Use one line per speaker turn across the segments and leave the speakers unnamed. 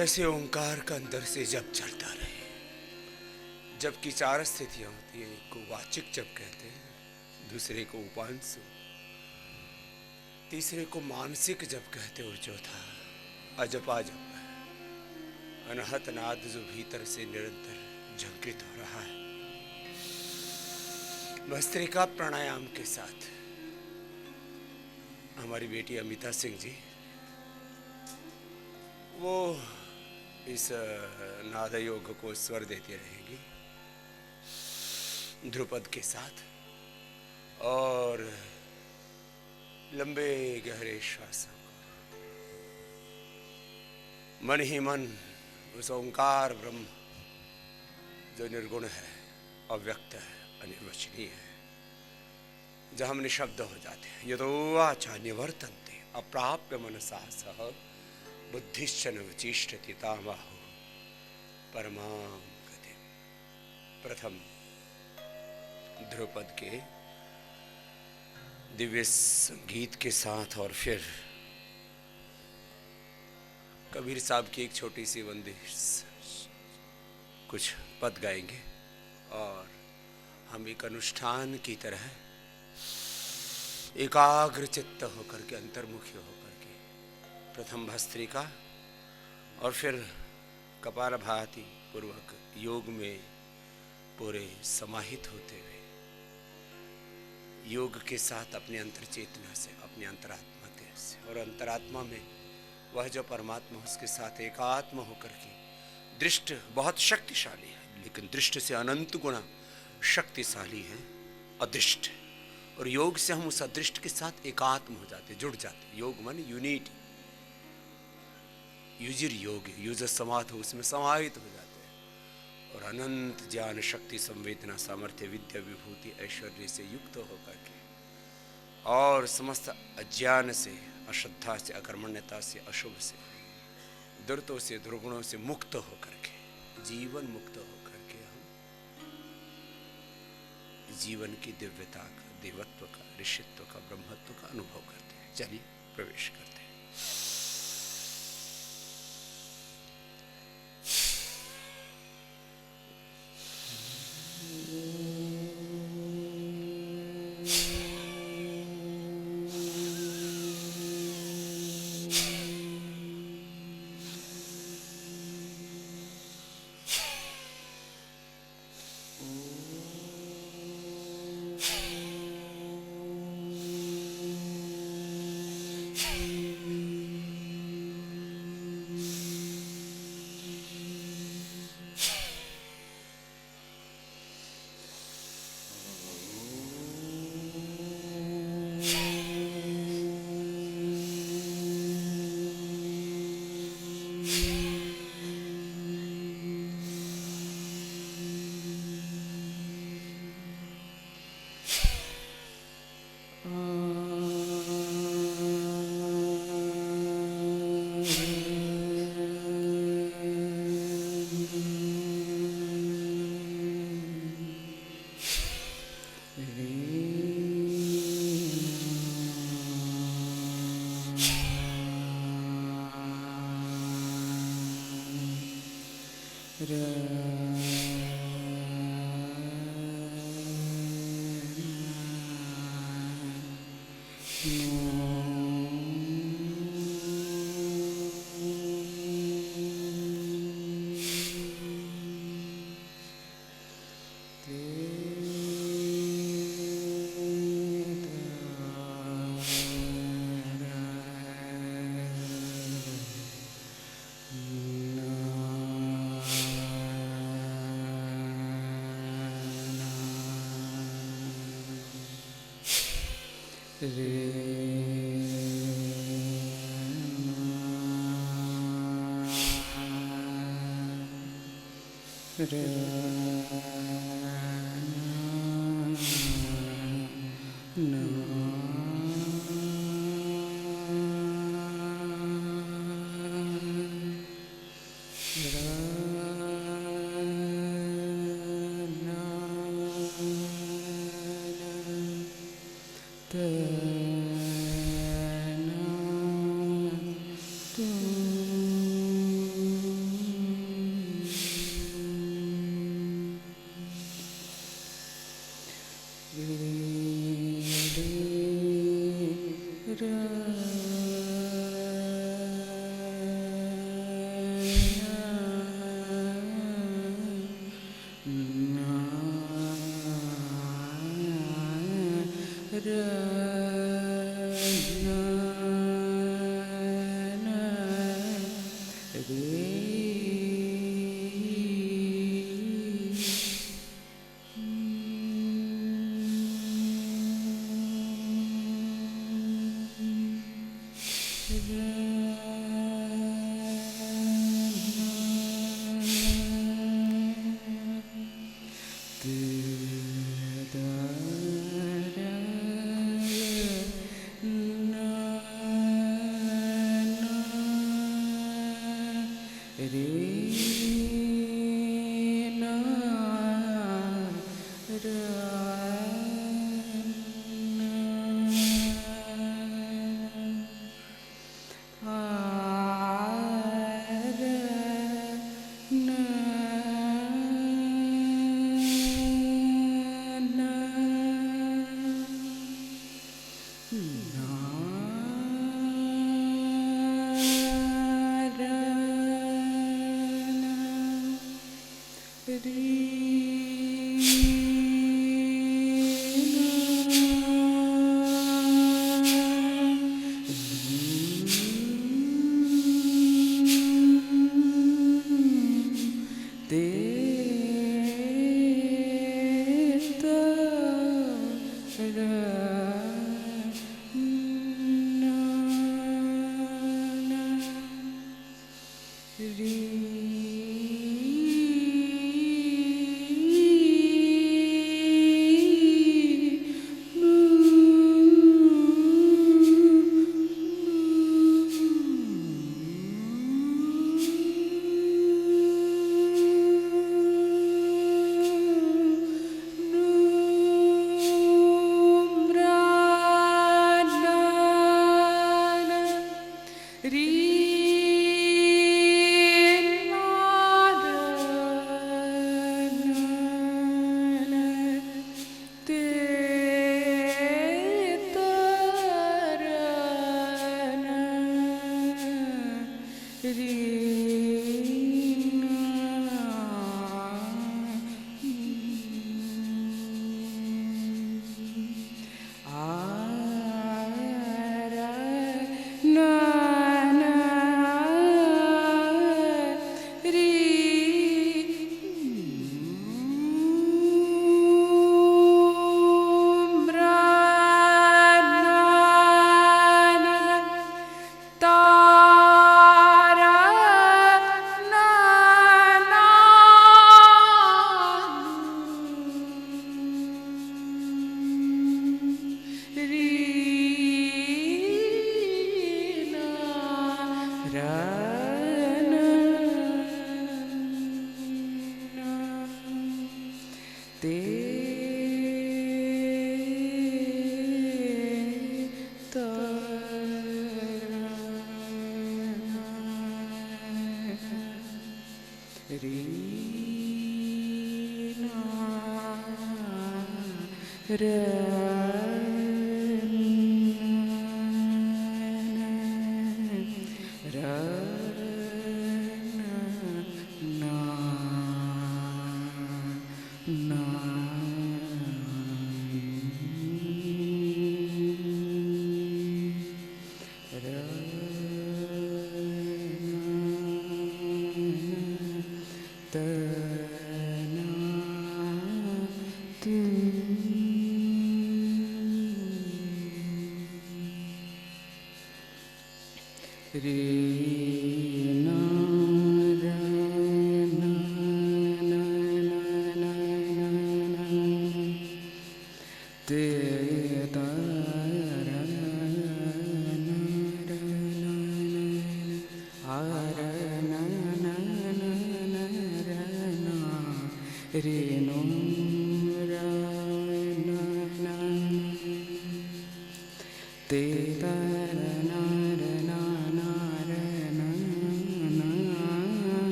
ऐसे ओंकार का अंदर से जप चलता रहे। जब की चार स्थितियां होती हैं, एक को वाचिक जप कहते हैं, दूसरे को उपांशु, तीसरे को मानसिक जप कहते और चौथा अजपा जप है, अनहत नाद जो भीतर से निरंतर झंकृत हो रहा है। भस्त्रिका प्राणायाम के साथ हमारी बेटी अमिता सिंह जी वो इस नाद योग को स्वर देती रहेंगी ध्रुपद के साथ, और लंबे गहरे श्वासों को मन ही मन उस ओंकार ब्रह्म जो निर्गुण है, अव्यक्त है, अनिर्वचनीय है, जहां हम निशब्द हो जाते हैं। यतो वाचा निवर्तन्ते अप्राप्य मनसा सह बुद्धिश्च न वचिष्ठति तामाहु परमां गतिम्। प्रथम ध्रुपद के दिव्य संगीत के साथ और फिर कबीर साहब की एक छोटी सी बंदिश, कुछ पद गाएंगे और हम एक अनुष्ठान की तरह एकाग्र चित्त होकर के, अंतर्मुखी होकर के प्रथम भस्त्रिका और फिर कपालभाति पूर्वक योग में पूरे समाहित होते हुए योग के साथ अपने अंतर चेतना से, अपने अंतरात्मा से, और अंतरात्मा में वह जो परमात्मा उसके साथ एकात्म होकर के, दृष्ट बहुत शक्तिशाली है लेकिन दृष्ट से अनंत गुना शक्तिशाली है अदृष्ट, और योग से हम उस अदृष्ट के साथ एकात्म हो जाते, जुड़ जाते। योग मन यूनिटी, युजिर योग, युज समात हो, उसमें समाहित हो जाते हैं और अनंत ज्ञान शक्ति संवेदना सामर्थ्य विद्या विभूति ऐश्वर्य से युक्त होकर के और समस्त अज्ञान से, अश्रद्धा से, अकर्मण्यता से, अशुभ से, दुर्तों से, दुर्गुणों से मुक्त होकर के, जीवन मुक्त होकर के हम जीवन की दिव्यता का, देवत्व का, ऋषित्व का, ब्रह्मत्व का अनुभव करते हैं। चलिए प्रवेश करते हैं।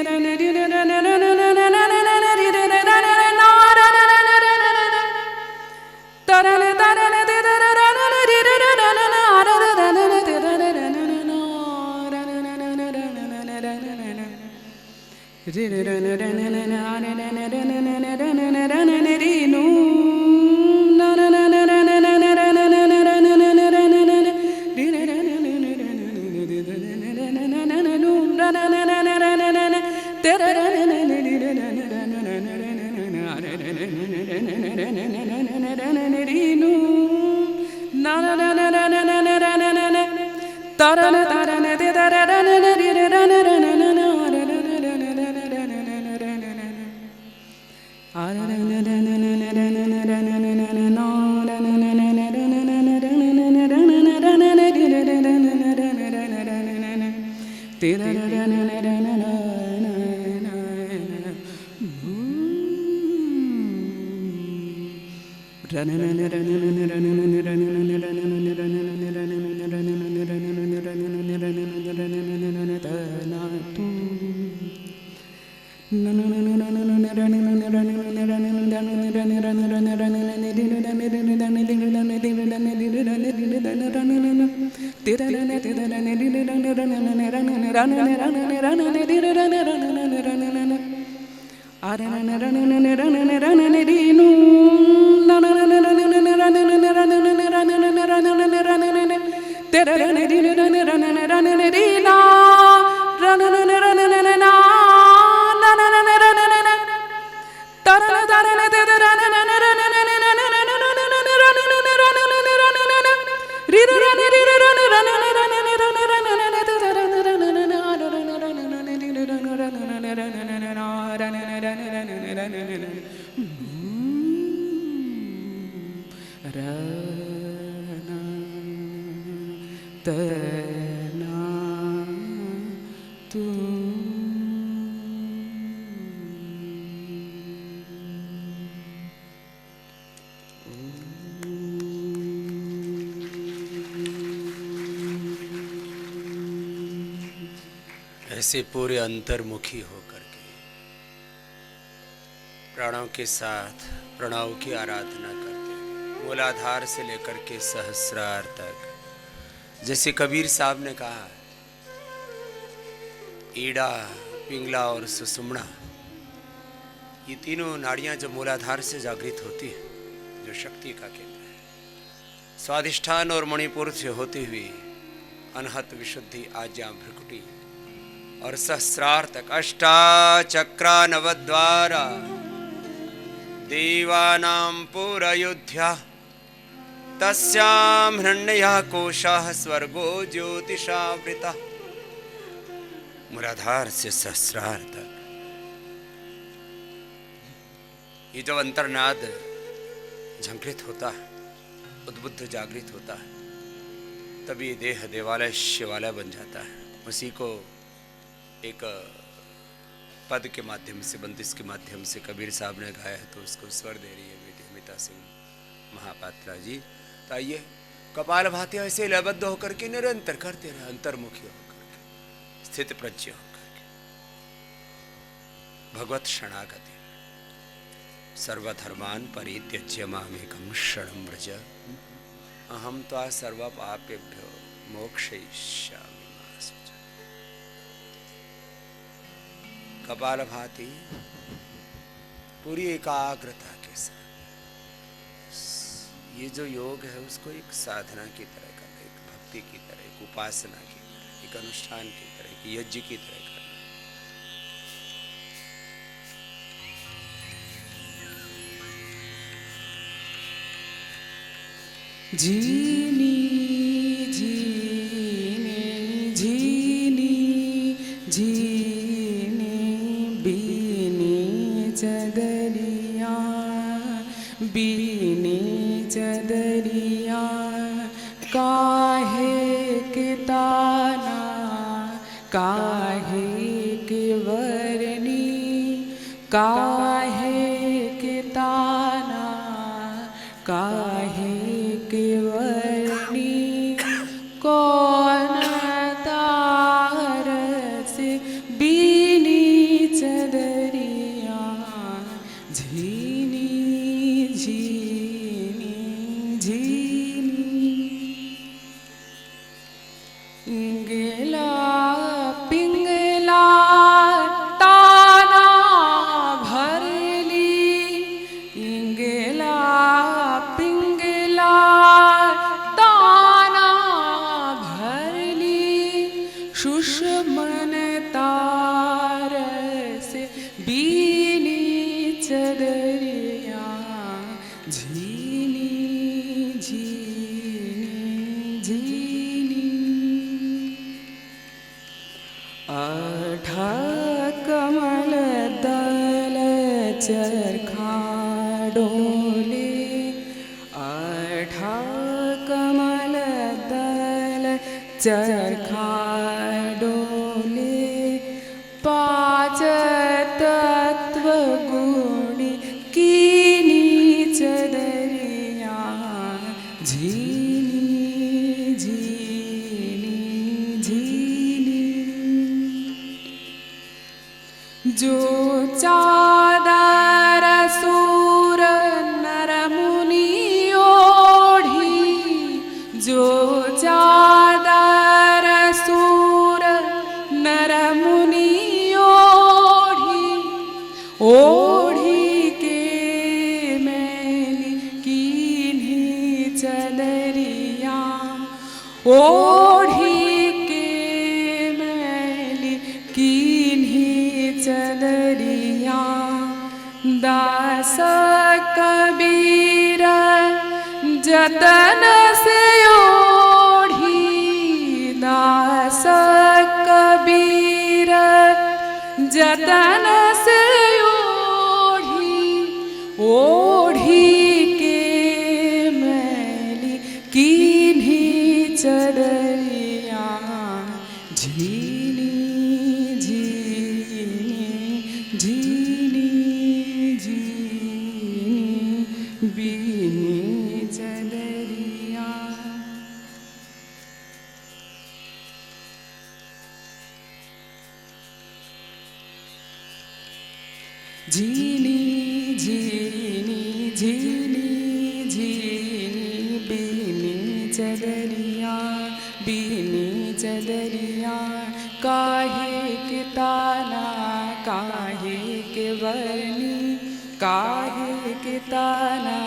Re
ऐसे पूरे अंतर्मुखी होकर के प्राणों के साथ प्रणव की आराधना करते हैं, मूलाधार से लेकर के सहस्रार तक। जैसे कबीर साहब ने कहा, ईड़ा, पिंगला और सुषुम्ना, ये तीनों नाड़ियां जब मूलाधार से जागृत होती है, जो शक्ति का केंद्र है, स्वाधिष्ठान और मणिपुर से होती हुई अनहत विशुद्धि आज्ञा भ्रकुटी और सहस्रार तक, अष्टाचक्रा नवद्वारा देवानां पुरयुध्या तस्यां हिरण्यः कोशः स्वर्गो ज्योतिषावृतः। मूलाधार से सहस्रार तक ये जब अंतर्नाद झंकृत होता है, उद्बुद्ध जागृत होता है, तभी देह देवालय शिवालय बन जाता है। उसी को एक पद के माध्यम से, बंदिश के माध्यम से कबीर साहब ने गाया है, तो उसको स्वर दे रही है बेटी अमिता सिंह महापात्रा जी। तो आइए कपालभाति ऐसे लयबद्ध होकर के निरंतर करते रहे, अंतर्मुखी होकर के, स्थित प्रज्ञ होकर के, भगवत शरणागति, सर्वधर्मान् परित्यज्य मामेकं शरणं व्रज अहं त्वा सर्वपापेभ्यो मोक्षयिष्यामि। कपालभाति पूरी एकाग्रता के साथ, ये जो योग है उसको एक साधना की तरह करना, एक भक्ति की तरह, एक उपासना की तरह, एक अनुष्ठान की तरह, एक यज्ञ की तरह करना।
जीनी जीने जीनी जीने बीनी चदरिया बीनी चदरिया काहे के ताना काहे के वरनी काहे के ताना काहे के वरनी कौन तार से बीनी चदरिया झीनी झीनी झीनी गेला पिंगला तान सुषमन तारस बीनी चदरिया झीनी झीनी झीनी आठा कमल दल चरखा डोले आठा कमल दल चरखा डोले पाँच तत्व गुणी कीनी चदरिया झीनी झीनी झीनी जो चादर सूर नर मुनि ओढ़ी जो चादर सूर नर मुनि ओढ़ी के मैली कीन्ही चदरिया ओढ़ी के मैली कीन्ही चदरिया दास कबीर जतन से ओढ़ी दास कबीर जतन से ओढ़ी के मैली कीन्ही चदरिया झीनी झीनी झीनी झीनी बीनी चदरिया झीनी झीनी झीनी झीनी बीनी चदरिया काहे के ताना काहे के वर्णी काहे के ताना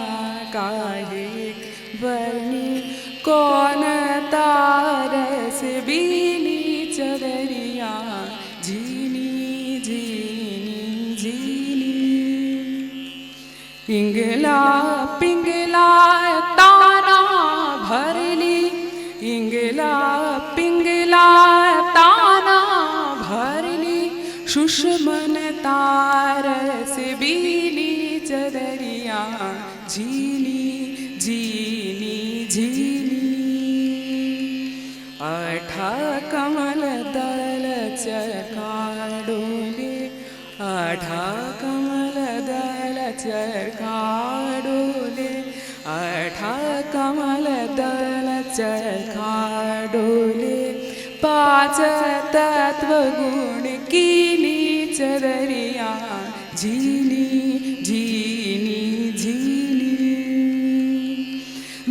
काहे के वर्णी कौन तारस बीनी चदरिया झीनी झीनी झीनी इंगला पिंगला ताना भरली इंगला पिंगला ताना भरली सुषमन तारस बीनी चदरिया झीनी झीनी झीनी आठा कमल दल चरखा डोले आठा कमल दल चरखा डोले आठा कमल दल चरखा डोले पाँच तत्व गुण कीनी चदरिया झीनी झीनी झीनी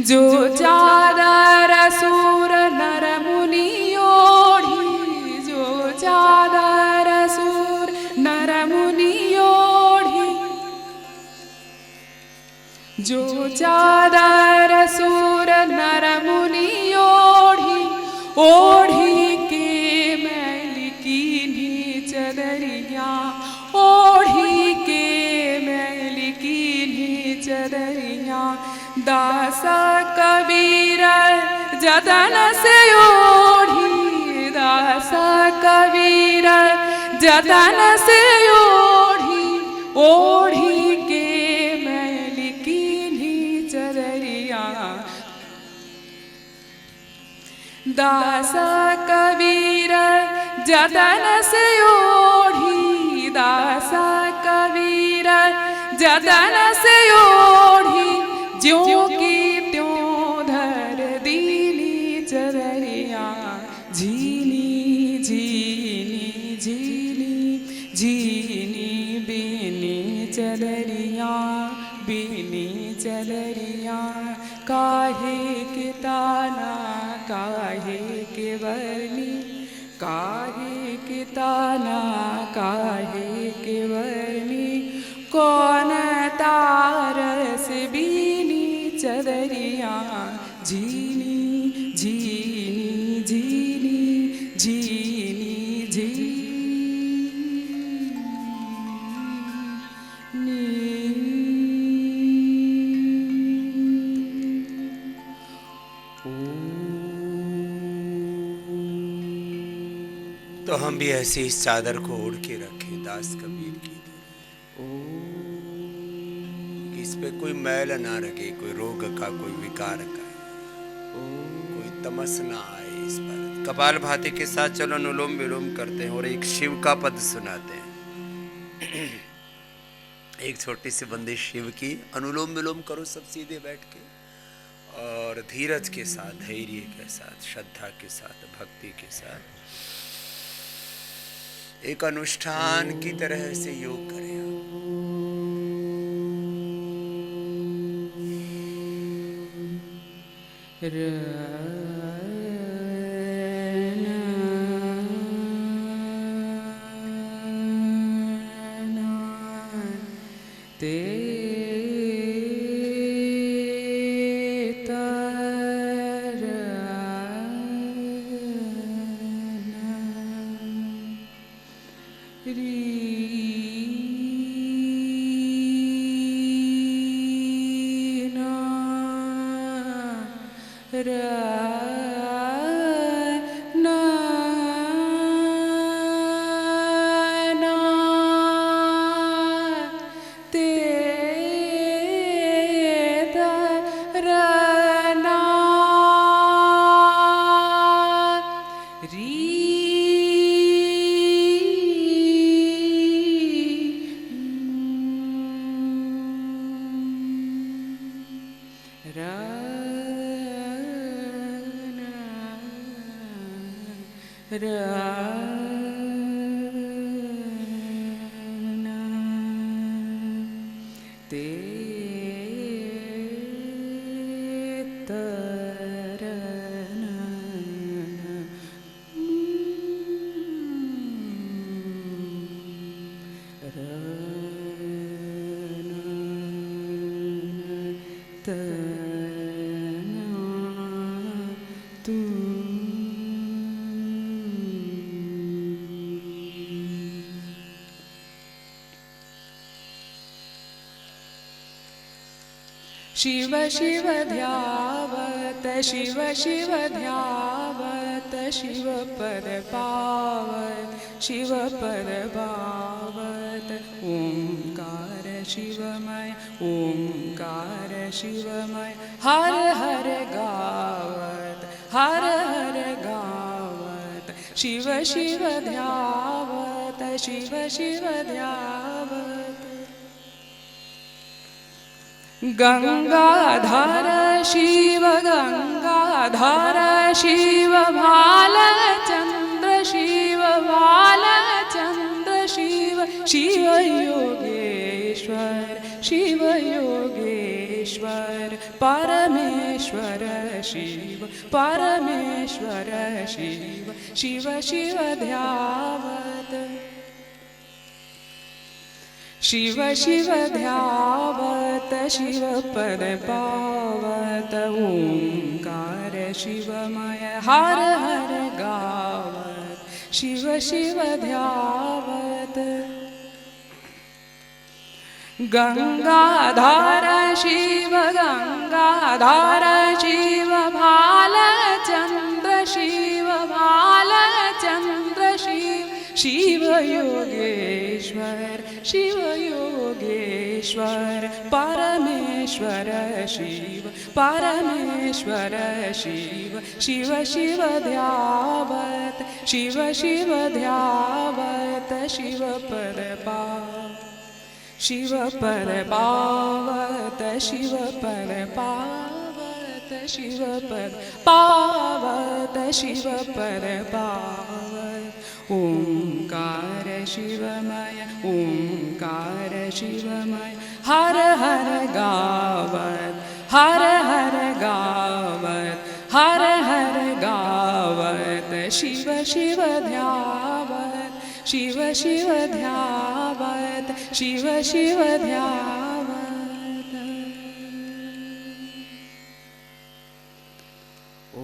जो चादर सूर नर मुनि ओढ़ी जो चादर सूर नर मुनि ओढ़ी जो चादर सूर नर मुनि ओढ़ी के मैली कीन्ही चदरिया ओढ़ी के मैली कीन्ही चदरिया दास कबीर जतन से ओढ़ी दास कबीर जतन से ओढ़ी ओढ़ी के मैली कीन्ही चदरिया दास कबीर जतन से ओढ़ी दास कबीर जतन से ओढ़ी ज्यों की त्यों धर दीनी चदरिया झीनी झीनी झीनी झीनी बीनी चदरिया काहे के ताना काहे के वर्णी काहे के ताना काहे के वर्णी कौन तारस बीनी चदरिया झीनी झीनी झीनी झीनी
तो हम भी ऐसी इस चादर को ओढ़ के रखें दास कबीर की तरह, कि इस पे कोई मैल ना लगे, कोई रोग का, कोई विकार का, कोई तमस ना आए इस पर। कपाल भाती के साथ चलो अनुलोम विलोम करते हैं और एक शिव का पद सुनाते हैं। एक छोटी सी बंदी शिव की, अनुलोम विलोम करो सब सीधे बैठ के, और धीरज के साथ, धैर्य के साथ, श्रद्धा के साथ, भक्ति के साथ एक अनुष्ठान की तरह से योग करें।
शिव शिव ध्यावत शिव शिव ध्यावत शिव पद पावत शिव पद पावत ओंकार शिवमय ओंकार शिवमय हर हर गावत हर हर गावत शिव शिव ध्यावत शिव शिव ध्यावत गंगाधर शिव गंगाधर शिव भालचंद्र शिव भालचंद्र शिव शिव योगेश्वर शिव योगेश्वर परमेश्वर शिव परमेश्वर शिव शिव शिव ध्यावत शिव शिव ध्यावत शिव पद पावत ओंकार शिवमय हर हर गावत शिव शिव ध्यावत गंगाधर शिव गंगाधर शिव भालचंद्र शिव भालचंद्र शिव शिव योगेश्वर शिव योगेश्वर परमेश्वर शिव परमेश्वर शिव शिव शिव ध्यावत शिव शिव ध्यावत शिव पद पावत शिव पद पावत शिव पद पावत शिव पद पावत शिव पद पावत ओंकार शिवमय ओंकार शिवमय हर हर गावत हर हर गावत हर हर गावत शिव शिव ध्यावत शिव शिव ध्यावत शिव शिव ध्यावत ओ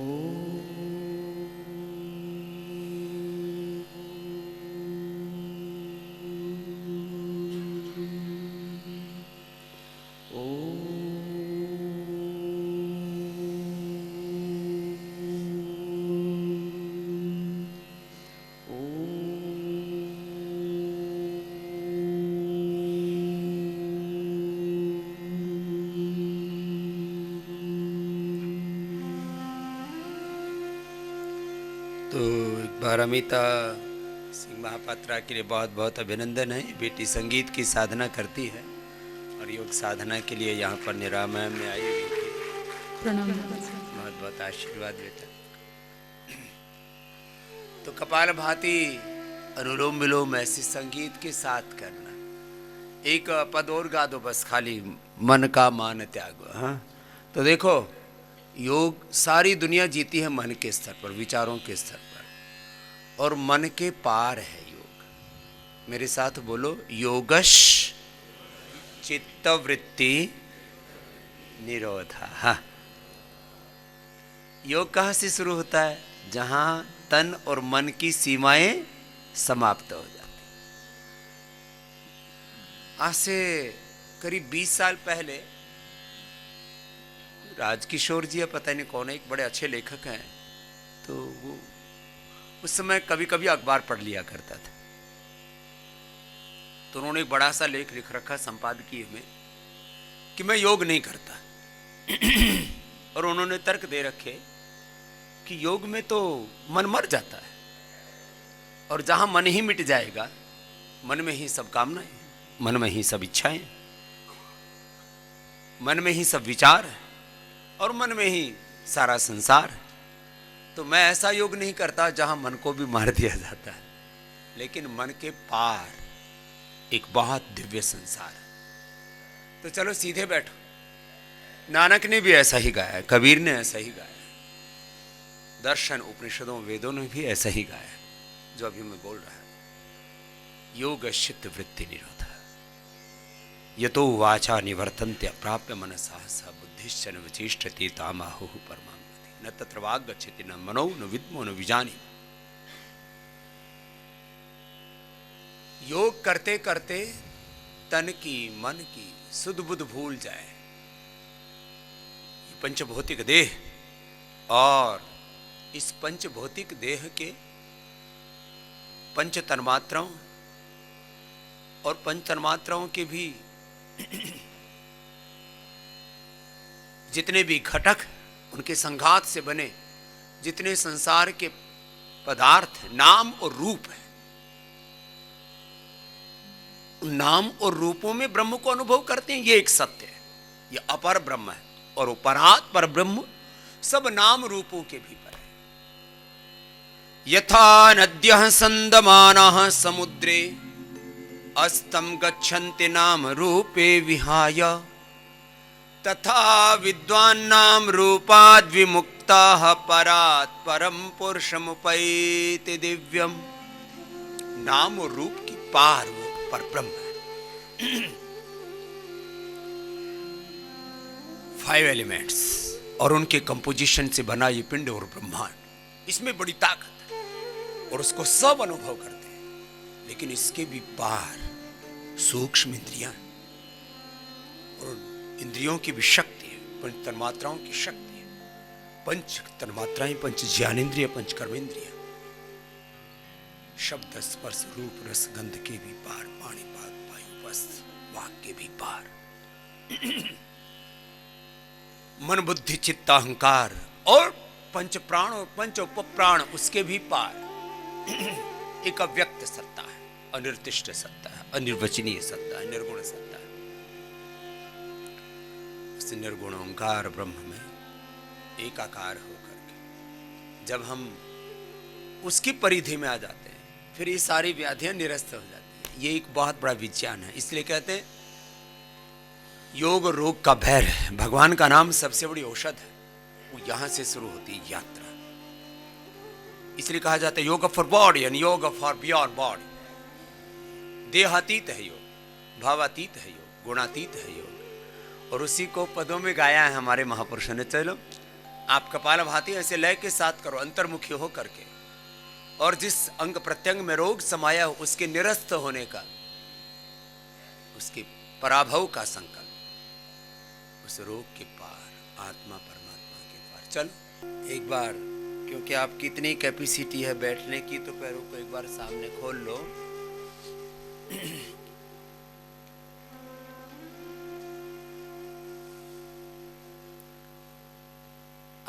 तो एक बार अमिता सिंह महापात्रा के लिए बहुत बहुत अभिनंदन है। बेटी संगीत की साधना करती है और योग साधना के लिए यहाँ पर निरामय में आई हुई थी।
प्रणाम।
बहुत बहुत आशीर्वाद बेटा। तो कपाल भाती अनुलोम विलोम ऐसे संगीत के साथ करना। एक पद और गा दो बस, खाली मन का मान त्यागो। हाँ, तो देखो योग सारी दुनिया जीती है मन के स्तर पर, विचारों के स्तर पर, और मन के पार है योग। मेरे साथ बोलो, योगश चित्तवृत्ति निरोधा। हाँ, योग कहाँ से शुरू होता है? जहां तन और मन की सीमाएं समाप्त हो जाती। आज से करीब 20 साल पहले राजकिशोर जी, पता नहीं कौन है, एक बड़े अच्छे लेखक हैं, तो वो उस समय कभी कभी अखबार पढ़ लिया करता था। तो उन्होंने एक बड़ा सा लेख लिख रखा संपादकीय में कि मैं योग नहीं करता। और उन्होंने तर्क दे रखे कि योग में तो मन मर जाता है, और जहां मन ही मिट जाएगा, मन में ही सब कामनाएं, मन में ही सब इच्छाएं, मन में ही सब विचार है, और मन में ही सारा संसार है। तो मैं ऐसा योग नहीं करता जहां मन को भी मार दिया जाता है, लेकिन मन के पार एक बहुत दिव्य संसार है। तो चलो सीधे बैठो। नानक ने भी ऐसा ही गाया है, कबीर ने ऐसा ही गाया है, दर्शन उपनिषदों वेदों ने भी ऐसा ही गाया है जो अभी मैं बोल रहा हूं। योग चित्त वृत्ति निरोधा यतो वाचा निवर्तन्ते अप्राप्य मनसा स बुद्धिश्च न विचेष्टते तामाहुः परमां गतिम् न तत्र वाग् गच्छति न मनो न विद्मो न विजानी। योग करते करते तन की मन की सुध बुध भूल जाए। पंचभौतिक देह और इस पंचभौतिक देह के पंच तन्मात्राओं और पंच तन्मात्राओं के भी जितने भी घटक, उनके संघात से बने जितने संसार के पदार्थ, नाम और रूप है, उन नाम और रूपों में ब्रह्म को अनुभव करते हैं। ये एक सत्य है, ये अपर ब्रह्म है, और उपरात पर ब्रह्म सब नाम रूपों के भी पर है। यथा नद्यः संदमानः समुद्रे अस्तं गच्छन्ति नाम रूपे विहाय तथा विद्वान्नाम रूपाद् विमुक्ताः परात् परम पुरुषमुपैति दिव्यम। नाम और रूप की पार वो पर ब्रह्म है। 5 एलिमेंट्स और उनके कंपोजिशन से बना ये पिंड और ब्रह्मांड, इसमें बड़ी ताकत है और उसको सब अनुभव करते हैं। लेकिन इसके भी पार सूक्ष्म इंद्रियां और इंद्रियों की भी शक्ति है, पंच तन्मात्राओं की शक्ति है। पंच तन्मात्राएं, पंच ज्ञानेन्द्रिय, पंच कर्मेंद्रिय, शब्द स्पर्श रूप रस गंध के भी पार, पाणी पाद वायु वस्त वाक के भी पार, मन बुद्धि चित्त अहंकार और पंच प्राण और पंच उपप्राण उसके भी पार। एक अव्यक्त सत्ता है, अनिर्दिष्ट सत्ता है, अनिर्वचनीय सत्ता है, निर्गुण सत्ता है। उस निर्गुण ओंकार ब्रह्म में एकाकार होकर के जब हम उसकी परिधि में आ जाते हैं, फिर ये सारी व्याधियां निरस्त हो जाती हैं। ये एक बहुत बड़ा विज्ञान है। इसलिए कहते हैं योग रोग का भैर है। भगवान का नाम सबसे बड़ी औषध है, वो यहां से शुरू होती है यात्रा। इसलिए कहा जाता है योग फॉर बॉडी एंड योग फॉर बियॉन्ड बॉडी। देहातीत है योग, भावातीत है योग, गुणातीत है योग। और उसी को पदों में गाया है हमारे महापुरुषों ने। चलो आप कपालभाति ऐसे लय के साथ करो, अंतर्मुखी हो करके, और जिस अंग प्रत्यंग में रोग समाया हो उसके निरस्त होने का, उसके पराभव का संकल्प, उस रोग के पार, आत्मा परमात्मा के पार। चलो एक बार, क्योंकि आपकी इतनी कैपेसिटी है बैठने की, तो पैरों को एक बार सामने खोल लो।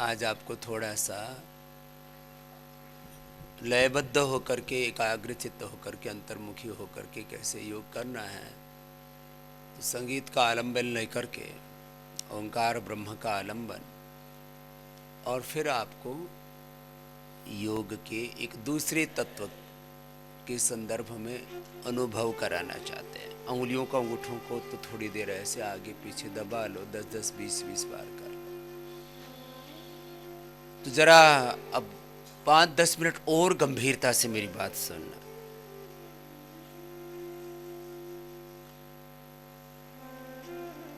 आज आपको थोड़ा सा लयबद्ध होकर के, एकाग्रचित्त होकर के, अंतर्मुखी होकर के कैसे योग करना है, तो संगीत का आलंबन लेकर के ओंकार ब्रह्म का आलंबन, और फिर आपको योग के एक दूसरे तत्व के संदर्भ में अनुभव कराना चाहते हैं। अंगुलियों का अंगूठों को तो थोड़ी देर ऐसे आगे पीछे दबा लो, 10-10, 20-20 बार कर लो। तो जरा अब 5-10 मिनट और गंभीरता से मेरी बात सुनना।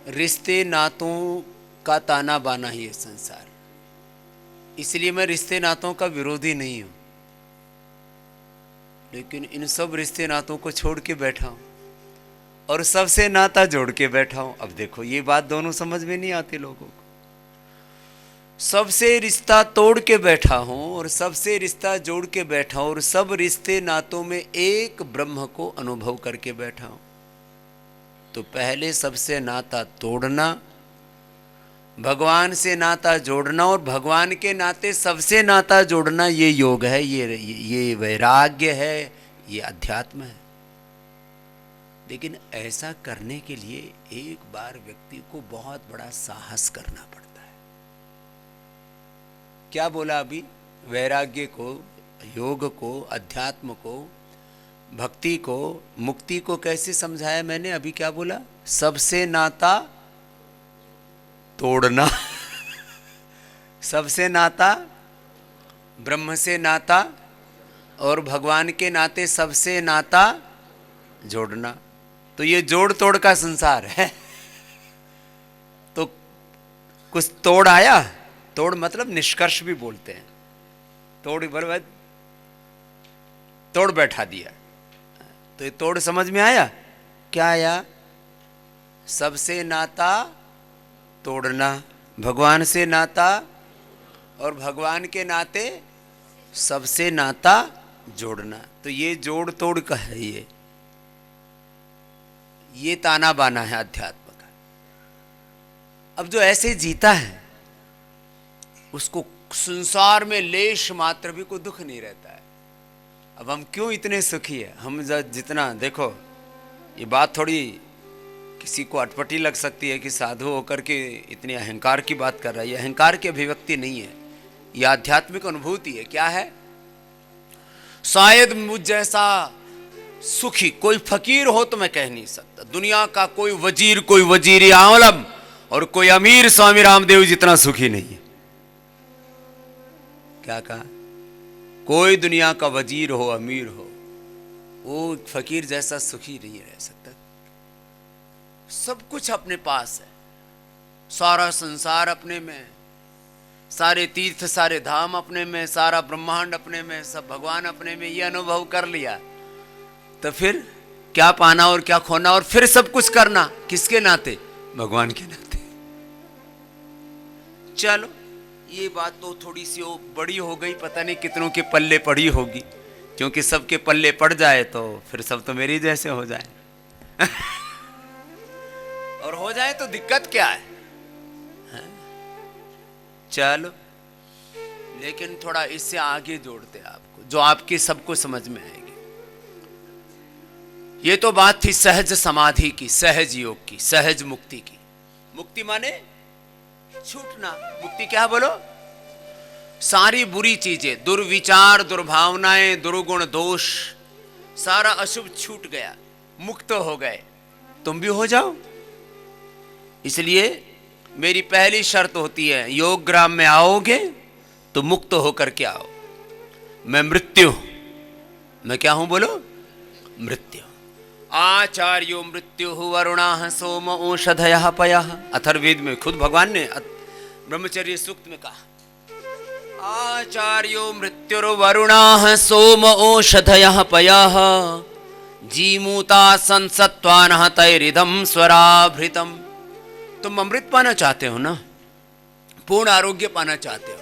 रिश्ते नातों का ताना बाना ही है संसार, इसलिए मैं रिश्ते नातों का विरोधी नहीं हूं, लेकिन इन सब रिश्ते नातों को छोड़ के बैठा हूं और सबसे नाता जोड़ के बैठा हूं। अब देखो ये बात दोनों समझ में नहीं आती लोगों को। सबसे रिश्ता तोड़ के बैठा हूं और सबसे रिश्ता जोड़ के बैठा हूं और सब रिश्ते नातों में एक ब्रह्म को अनुभव करके बैठा हूं। तो पहले सबसे नाता तोड़ना, भगवान से नाता जोड़ना और भगवान के नाते सबसे नाता जोड़ना, ये योग है, ये वैराग्य है, ये अध्यात्म है। लेकिन ऐसा करने के लिए एक बार व्यक्ति को बहुत बड़ा साहस करना पड़ता है। क्या बोला अभी? वैराग्य को, योग को, अध्यात्म को, भक्ति को, मुक्ति को कैसे समझाया मैंने? अभी क्या बोला? सबसे नाता तोड़ना सबसे नाता, ब्रह्म से नाता और भगवान के नाते सबसे नाता जोड़ना। तो ये जोड़ तोड़ का संसार है। तो कुछ तोड़ आया, तोड़ मतलब निष्कर्ष भी बोलते हैं, तोड़ बर्बाद, तोड़ बैठा दिया। तो ये तोड़ समझ में आया? क्या आया? सबसे नाता तोड़ना, भगवान से नाता और भगवान के नाते सबसे नाता जोड़ना। तो ये जोड़ तोड़ का है, ये ताना बाना है अध्यात्म का। अब जो ऐसे जीता है उसको संसार में लेश मात्र भी कोई दुख नहीं रहता है। अब हम क्यों इतने सुखी है? हम जितना देखो, ये बात थोड़ी किसी को अटपटी लग सकती है कि साधु होकर के इतने अहंकार की बात कर रहा है। ये अहंकार की अभिव्यक्ति नहीं है, यह आध्यात्मिक अनुभूति है। क्या है? शायद मुझ जैसा सुखी कोई फकीर हो तो मैं कह नहीं सकता। दुनिया का कोई वजीर आलम और कोई अमीर स्वामी रामदेव जितना सुखी नहीं है। क्या कहा? कोई दुनिया का वजीर हो, अमीर हो, वो फकीर जैसा सुखी नहीं रह सकता। सब कुछ अपने पास है, सारा संसार अपने में, सारे तीर्थ सारे धाम अपने में, सारा ब्रह्मांड अपने में, सब भगवान अपने में। ये अनुभव कर लिया तो फिर क्या पाना और क्या खोना, और फिर सब कुछ करना किसके नाते? भगवान के नाते। चलो ये बात तो थोड़ी सी बड़ी हो गई, पता नहीं कितनों के पल्ले पड़ी होगी, क्योंकि सबके पल्ले पड़ जाए तो फिर सब तो मेरी जैसे हो जाए और हो जाए तो दिक्कत क्या है? चलो, लेकिन थोड़ा इससे आगे जोड़ते आपको, जो आपकी सबको समझ में आएगी। ये तो बात थी सहज समाधि की, सहज योग की, सहज मुक्ति की। मुक्ति माने छूटना। मुक्ति क्या? बोलो। सारी बुरी चीजें, दुर्विचार, दुर्भावनाएं, दुर्गुण, दोष, सारा अशुभ छूट गया, मुक्त हो गए। तुम भी हो जाओ। इसलिए मेरी पहली शर्त होती है, योग ग्राम में आओगे तो मुक्त होकर के आओ। मैं मृत्यु, मैं क्या हूं? बोलो। मृत्यु। आचार्यो मृत्यु वरुणा सोम औषधयः पयः। अथर्ववेद में खुद भगवान ने ब्रह्मचर्य सूक्त में कहा, आचार्यो मृत्युर्वरुणा सोम औषधयः पयः जीमूता संसत्वानः तैरिदं स्वराभृतम्। तुम अमृत पाना चाहते हो ना, पूर्ण आरोग्य पाना चाहते हो,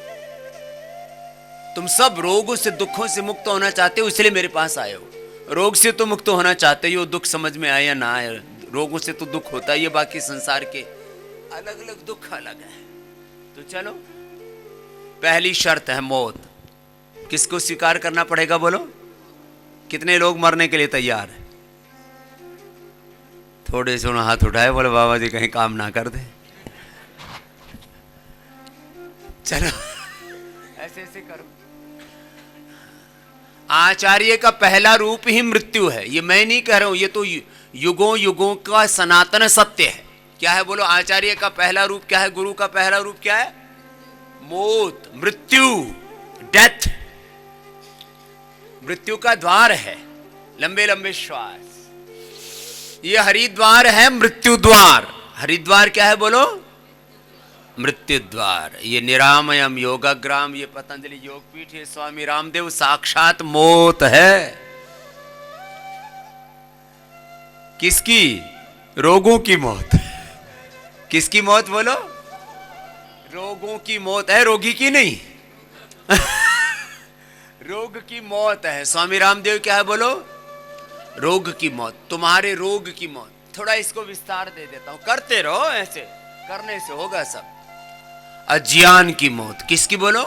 तुम सब रोगों से, दुखों से मुक्त होना चाहते हो, इसलिए मेरे पास आए हो। रोग से तो मुक्त होना चाहते हो, दुख समझ में आए या ना आए, रोगों से तो दुख होता है, ये बाकी संसार के अलग अलग दुख अलग है। तो चलो, पहली शर्त है मौत। किसको स्वीकार करना पड़ेगा बोलो? कितने लोग मरने के लिए तैयार है? थोड़े से हाथ उठाए, बोले बाबा जी कहीं काम ना कर दे। चलो ऐसे ऐसे करो। आचार्य का पहला रूप ही मृत्यु है। ये मैं नहीं कह रहा हूं, ये तो युगों युगों का सनातन सत्य है। क्या है बोलो? आचार्य का पहला रूप क्या है? गुरु का पहला रूप क्या है? मौत, मृत्यु, डेथ। मृत्यु का द्वार है, लंबे लंबे श्वास। ये हरिद्वार है, मृत्यु द्वार। हरिद्वार क्या है बोलो? मृत्यु द्वार। ये निरामयम योगग्राम, ये पतंजलि योगपीठ, ये स्वामी रामदेव साक्षात मौत है। किसकी? रोगों की मौत। किसकी मौत बोलो? रोगों की मौत है, रोगी की नहीं। रोग की मौत है। स्वामी रामदेव क्या है बोलो? रोग की मौत, तुम्हारे रोग की मौत। थोड़ा इसको विस्तार दे देता हूं, करते रहो, ऐसे करने से होगा सब। अज्ञान की मौत। किसकी बोलो?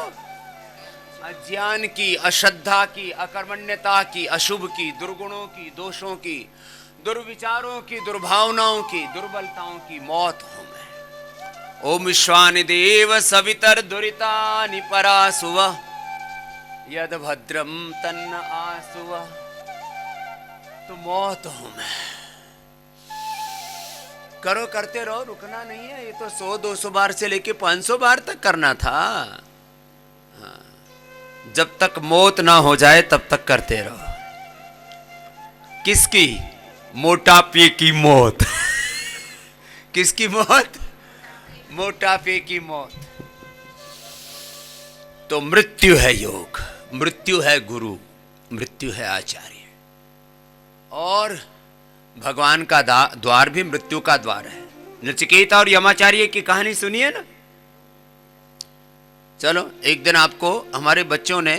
अज्ञान की, अश्रद्धा की, अकर्मण्यता की, अशुभ की, दुर्गुणों की, दोषों की, दुर्विचारों की, दुर्भावनाओं की, दुर्बलताओं की मौत हूं मैं। ओम विश्वानि देव सवितर दुरितानि परासुव यद भद्रम तन्न आसुव। तो मौत हूं मैं। करो, करते रहो, रुकना नहीं है। ये तो 100-200 बार से लेके 500 बार तक करना था। हाँ। जब तक मौत ना हो जाए तब तक करते रहो। किसकी? मोटापे की मौत। किसकी मौत? मोटापे की मौत। तो मृत्यु है योग, मृत्यु है गुरु, मृत्यु है आचार्य। और भगवान का द्वार भी मृत्यु का द्वार है। नचिकेता और यमाचार्य की कहानी सुनिए ना। चलो, एक दिन आपको हमारे बच्चों ने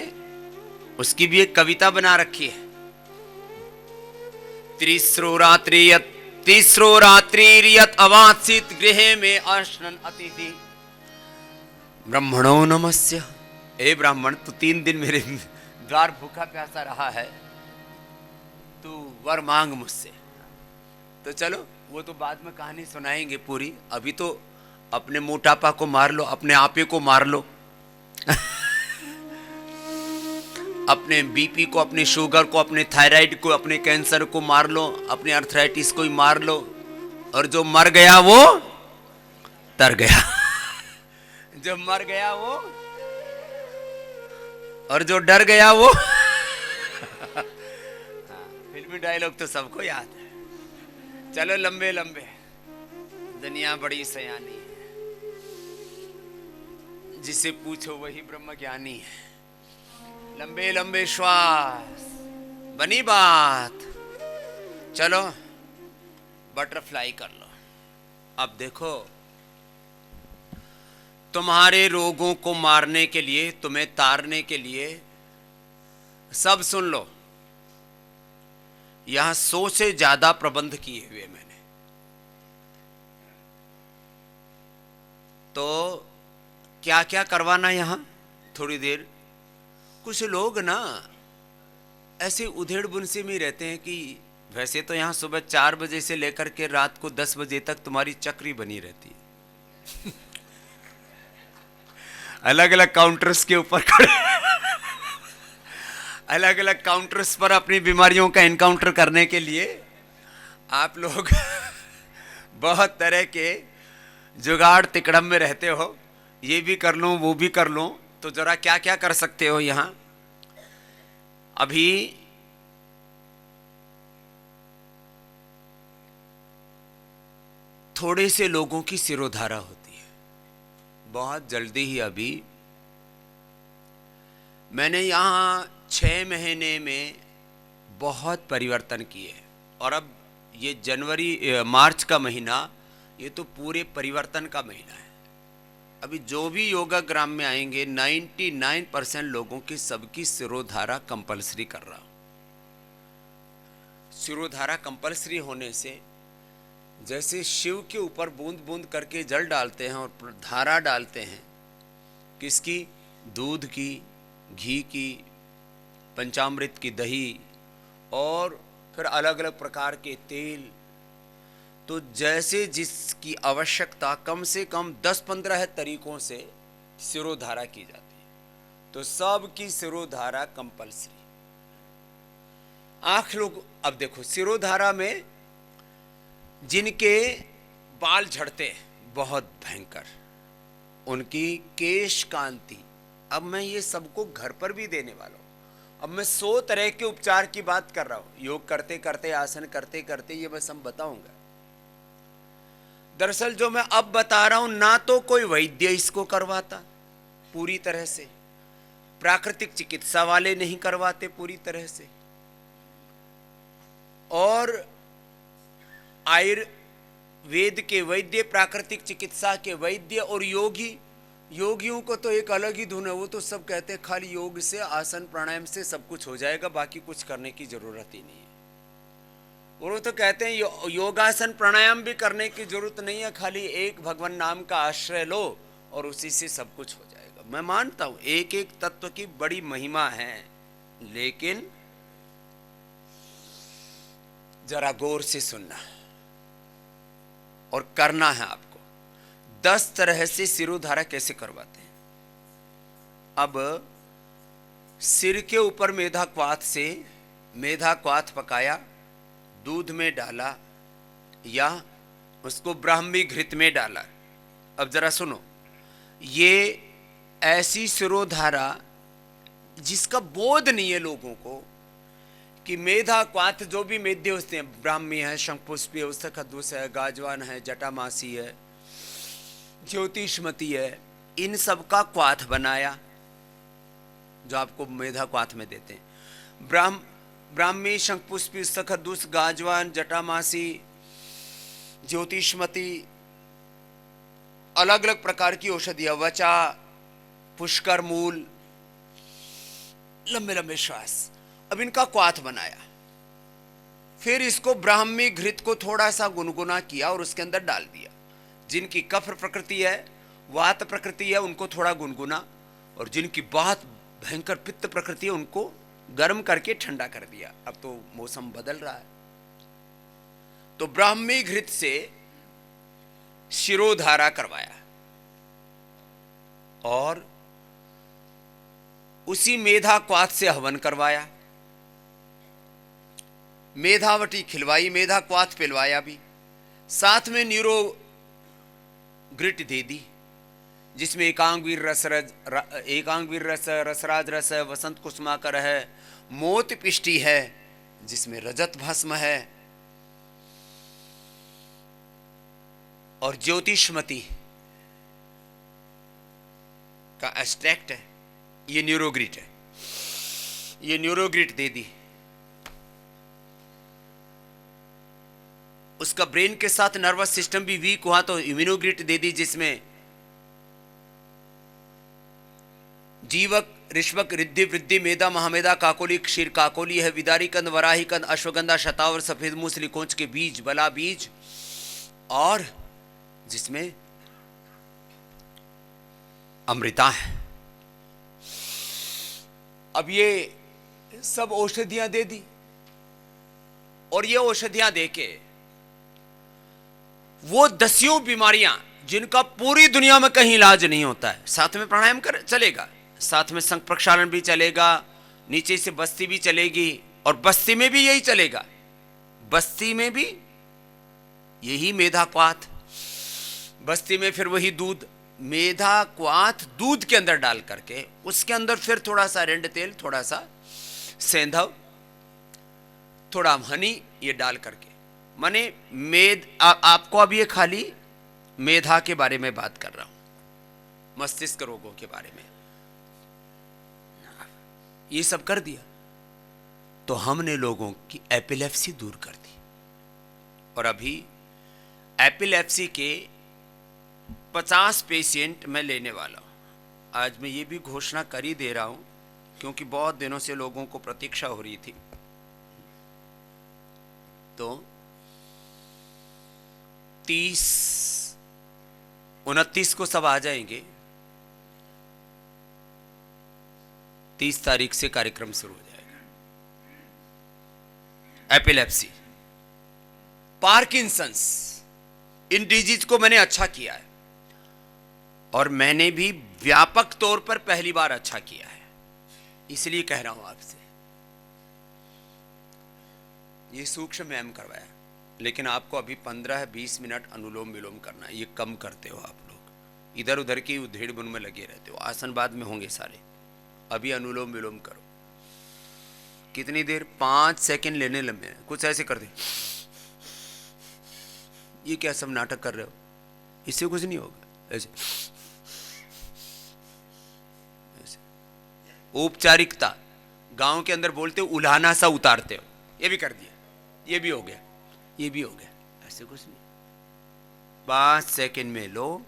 उसकी भी एक कविता बना रखी है। तीसरो रात्रिरियत अवासीत गृहे में अश्नन अतिथि ब्रह्मणो नमस्य। ए ब्राह्मण, तू 3 दिन मेरे द्वार भूखा प्यासा रहा है, तू वर मांग मुझसे। तो चलो, वो तो बाद में कहानी सुनाएंगे पूरी। अभी तो अपने मोटापा को मार लो, अपने आपे को मार लो। अपने बीपी को, अपने शुगर को, अपने थायराइड को, अपने कैंसर को मार लो, अपने अर्थराइटिस को ही मार लो। और जो मर गया वो तर गया। जो मर गया वो, और जो डर गया वो। फिल्मी डायलॉग तो सबको याद है। चलो लंबे लंबे। दुनिया बड़ी सयानी है, जिसे पूछो वही ब्रह्म ज्ञानी है। लंबे लंबे श्वास, बनी बात। चलो बटरफ्लाई कर लो। अब देखो, तुम्हारे रोगों को मारने के लिए, तुम्हें तारने के लिए, सब सुन लो, यहां 100 से ज्यादा प्रबंध किए हुए मैंने। तो क्या क्या करवाना यहां, थोड़ी देर। कुछ लोग ना ऐसे उधेड़ बुनसे में रहते हैं कि वैसे तो यहां सुबह 4 बजे से लेकर के रात को 10 बजे तक तुम्हारी चक्री बनी रहती है। अलग अलग काउंटर्स के ऊपर खड़े, अलग अलग काउंटर्स पर अपनी बीमारियों का एनकाउंटर करने के लिए आप लोग बहुत तरह के जुगाड़ तिकड़म में रहते हो। ये भी कर लूं, वो भी कर लूं। तो जरा क्या क्या कर सकते हो यहां। अभी थोड़े से लोगों की सिरोधारा होती है, बहुत जल्दी ही। अभी मैंने यहां 6 महीने में बहुत परिवर्तन किए। और अब ये मार्च का महीना, ये तो पूरे परिवर्तन का महीना है। अभी जो भी योगाग्राम में आएंगे 99% लोगों की, सबकी सिरोधारा कंपलसरी कर रहा हूं। सिरोधारा कंपलसरी होने से जैसे शिव के ऊपर बूंद बूंद करके जल डालते हैं और धारा डालते हैं, किसकी? दूध की, घी की, पंचामृत की दही और फिर अलग अलग प्रकार के तेल। तो जैसे जिसकी आवश्यकता, कम से कम 10-15 तरीकों से सिरोधारा की जाती है। तो सबकी सिरोधारा कंपलसरी। आंख लोग, अब देखो सिरोधारा में जिनके बाल झड़ते हैं बहुत भयंकर, उनकी केश कांति, अब मैं ये सबको घर पर भी देने वाला हूं। अब मैं 100 तरह के उपचार की बात कर रहा हूं, योग करते करते, आसन करते करते, ये मैं सब बताऊंगा। दरअसल जो मैं अब बता रहा हूं, ना तो कोई वैद्य इसको करवाता पूरी तरह से, प्राकृतिक चिकित्सा वाले नहीं करवाते पूरी तरह से, और आयुर्वेद के वैद्य, प्राकृतिक चिकित्सा के वैद्य और योगियों को तो एक अलग ही धुन है। वो तो सब कहते हैं खाली योग से, आसन प्राणायाम से सब कुछ हो जाएगा, बाकी कुछ करने की जरूरत ही नहीं है। और वो तो कहते हैं योगासन प्राणायाम भी करने की जरूरत नहीं है, खाली एक भगवान नाम का आश्रय लो और उसी से सब कुछ हो जाएगा। मैं मानता हूं एक एक तत्व की बड़ी महिमा है, लेकिन जरा गौर से सुनना और करना है आपको। 10 तरह से सिरोधारा कैसे करवाते हैं। अब सिर के ऊपर मेधा क्वाथ पकाया, दूध में डाला या उसको ब्राह्मी घृत में डाला। अब जरा सुनो, ये ऐसी सिरोधारा जिसका बोध नहीं है लोगों को कि मेधा क्वाथ जो भी मेद्य होते हैं, ब्राह्मी है, शंखपुष्पी है, उस्तखद्दूस है, गाजवान है, जटामासी है, ज्योतिषमती है, इन सब का क्वाथ बनाया जो आपको मेधा क्वाथ में देते हैं। ब्राह्मी, शंखपुष्पी, उस्तखद्दूस, गाजवान, जटामासी, ज्योतिषमती, अलग अलग प्रकार की औषधियां, वचा, पुष्कर मूल, लंबे लंबे श्वास, अब इनका क्वाथ बनाया। फिर इसको ब्राह्मी घृत को थोड़ा सा गुनगुना किया और उसके अंदर डाल दिया। जिनकी कफ प्रकृति है, वात प्रकृति है, उनको थोड़ा गुनगुना, और जिनकी बहुत भयंकर पित्त प्रकृति है उनको गर्म करके ठंडा कर दिया। अब तो मौसम बदल रहा है, तो ब्राह्मी घृत से शिरोधारा करवाया और उसी मेधा क्वाथ से हवन करवाया। मेधावटी खिलवाई, मेधा क्वाथ पिलवाया भी, साथ में न्यूरो ग्रिट दे दी, जिसमें एकांग वीर रस, रसराज रस है, वसंत कुसुमाकर है, मोत पिष्टि है जिसमें रजत भस्म है, और ज्योतिषमती का एक्सट्रैक्ट है, ये न्यूरोग्रिट है, ये न्यूरोग्रिट दे दी। उसका ब्रेन के साथ नर्वस सिस्टम भी वीक हुआ तो इम्यूनोग्रिट दे दी, जिसमें जीवक, ऋष्वक, रिद्धि, वृद्धि, मेधा, महामेधा, काकोली, क्षीर काकोली है, विदारी कंद, वराही कंद, अश्वगंधा, शतावर, सफेद मूस, लिकोंच के बीज, बला बीज, और जिसमें अमृता है। अब ये सब औषधियां दे दी, और ये औषधियां देके वो 10 बीमारियां जिनका पूरी दुनिया में कहीं इलाज नहीं होता है, साथ में प्राणायाम कर चलेगा, साथ में संख प्रक्षालन भी चलेगा, नीचे से बस्ती भी चलेगी, और बस्ती में भी यही चलेगा, बस्ती में भी यही मेधा क्वाथ, बस्ती में फिर वही दूध, मेधा क्वाथ दूध के अंदर डाल करके, उसके अंदर फिर थोड़ा सा रेंड तेल, थोड़ा सा सेंधव, थोड़ा हनी, ये डाल करके, माने आपको अब ये खाली मेधा के बारे में बात कर रहा हूं, मस्तिष्क रोगों के बारे में, ये सब कर दिया तो हमने लोगों की एपिलेप्सी दूर कर दी। और अभी एपिलेप्सी के 50 पेशेंट मैं लेने वाला हूं। आज मैं ये भी घोषणा कर ही दे रहा हूं क्योंकि बहुत दिनों से लोगों को प्रतीक्षा हो रही थी। तो 29 को सब आ जाएंगे। 30 तारीख से कार्यक्रम शुरू हो जाएगा। एपिलेप्सी, पार्किंसंस, इन डिजीज को मैंने अच्छा किया है, और मैंने भी व्यापक तौर पर पहली बार अच्छा किया है, इसलिए कह रहा हूं आपसे। ये सूक्ष्म व्यायाम करवाया, लेकिन आपको अभी 15-20 मिनट अनुलोम विलोम करना है। ये कम करते हो आप लोग, इधर उधर की उधेड़ बुन में लगे रहते हो। आसन बाद में होंगे सारे, अभी अनुलोम विलोम करो। कितनी देर? 5 सेकंड लेने लंबे हैं, कुछ ऐसे कर दे। ये क्या सब नाटक कर रहे हो? इससे कुछ नहीं होगा। ऐसे औपचारिकता, गांव के अंदर बोलते हो उल्हाना सा उतारते हो, ये भी कर दिया, ये भी हो गया, ये भी हो गया। ऐसे कुछ नहीं। 5 सेकंड में लो,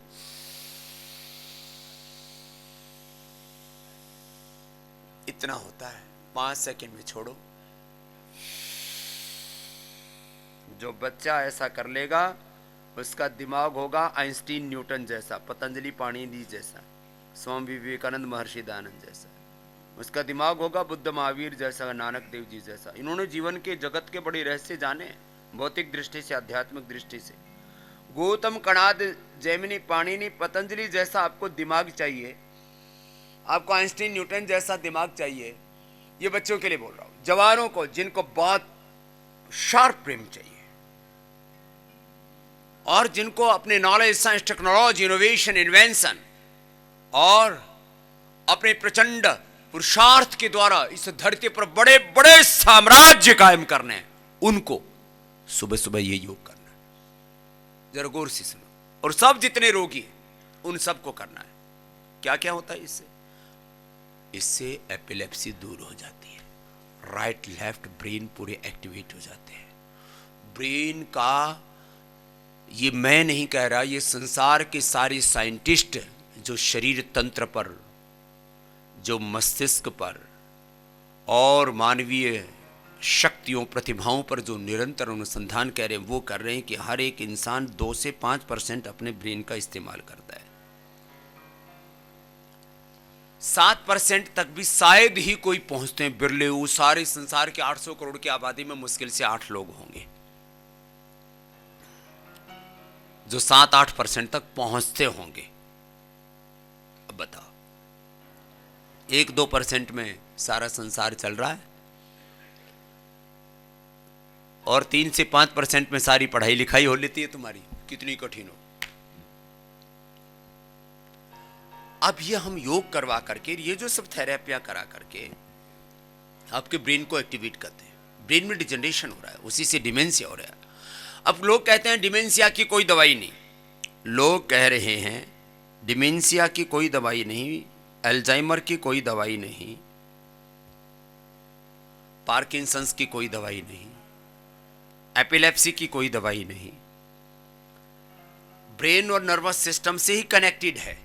इतना होता है। 5 सेकंड में छोड़ो। जो बच्चा ऐसा कर लेगा उसका दिमाग होगा आइंस्टीन न्यूटन जैसा, पतंजलि पाणिनि जैसा, स्वामी विवेकानंद महर्षि दयानंद जैसा। उसका दिमाग होगा बुद्ध महावीर जैसा, नानक देव जी जैसा। इन्होंने जीवन के जगत के बड़े रहस्य जाने, भौतिक दृष्टि से, आध्यात्मिक दृष्टि से। गौतम, कणाद, जैमिनी, पाणिनि, पतंजलि जैसा आपको दिमाग चाहिए, आपको आइंस्टीन न्यूटन जैसा दिमाग चाहिए। ये बच्चों के लिए बोल रहा हूं। जवानों को, जिनको बहुत शार्प ब्रेन चाहिए, और जिनको अपने knowledge, science, technology, innovation, invention और अपने प्रचंड पुरुषार्थ के द्वारा इस धरती पर बड़े बड़े साम्राज्य कायम करने हैं, उनको सुबह सुबह ये योग करना है। जरा गौर से सुनो। और सब जितने रोगी हैं उन सबको करना है। क्या क्या होता है इससे? इससे एपिलेप्सी दूर हो जाती है। राइट लेफ्ट ब्रेन पूरे एक्टिवेट हो जाते हैं। ब्रेन का, ये मैं नहीं कह रहा, ये संसार के सारे साइंटिस्ट जो शरीर तंत्र पर, जो मस्तिष्क पर और मानवीय शक्तियों, प्रतिभाओं पर जो निरंतर अनुसंधान कर रहे हैं, वो कर रहे हैं कि हर एक इंसान 2 से 5% अपने ब्रेन का इस्तेमाल करता है। 7% तक भी शायद ही कोई पहुंचते हैं, बिरले। वो सारे संसार के 800 करोड़ की आबादी में मुश्किल से 8 लोग होंगे जो 7-8% तक पहुंचते होंगे। अब बताओ, 1-2% में सारा संसार चल रहा है, और 3 से 5% में सारी पढ़ाई लिखाई हो लेती है तुम्हारी। कितनी कठिन हो। अब ये हम योग करवा करके, ये जो सब थेरेपियां करा करके आपके ब्रेन को एक्टिवेट करते हैं। ब्रेन में डिजनरेशन हो रहा है, उसी से डिमेंशिया हो रहा है। अब लोग कहते हैं डिमेंशिया की कोई दवाई नहीं। लोग कह रहे हैं डिमेंशिया की कोई दवाई नहीं, अल्जाइमर की कोई दवाई नहीं, पार्किंसंस की कोई दवाई नहीं, एपिलेप्सी की कोई दवाई नहीं। ब्रेन और नर्वस सिस्टम से ही कनेक्टेड है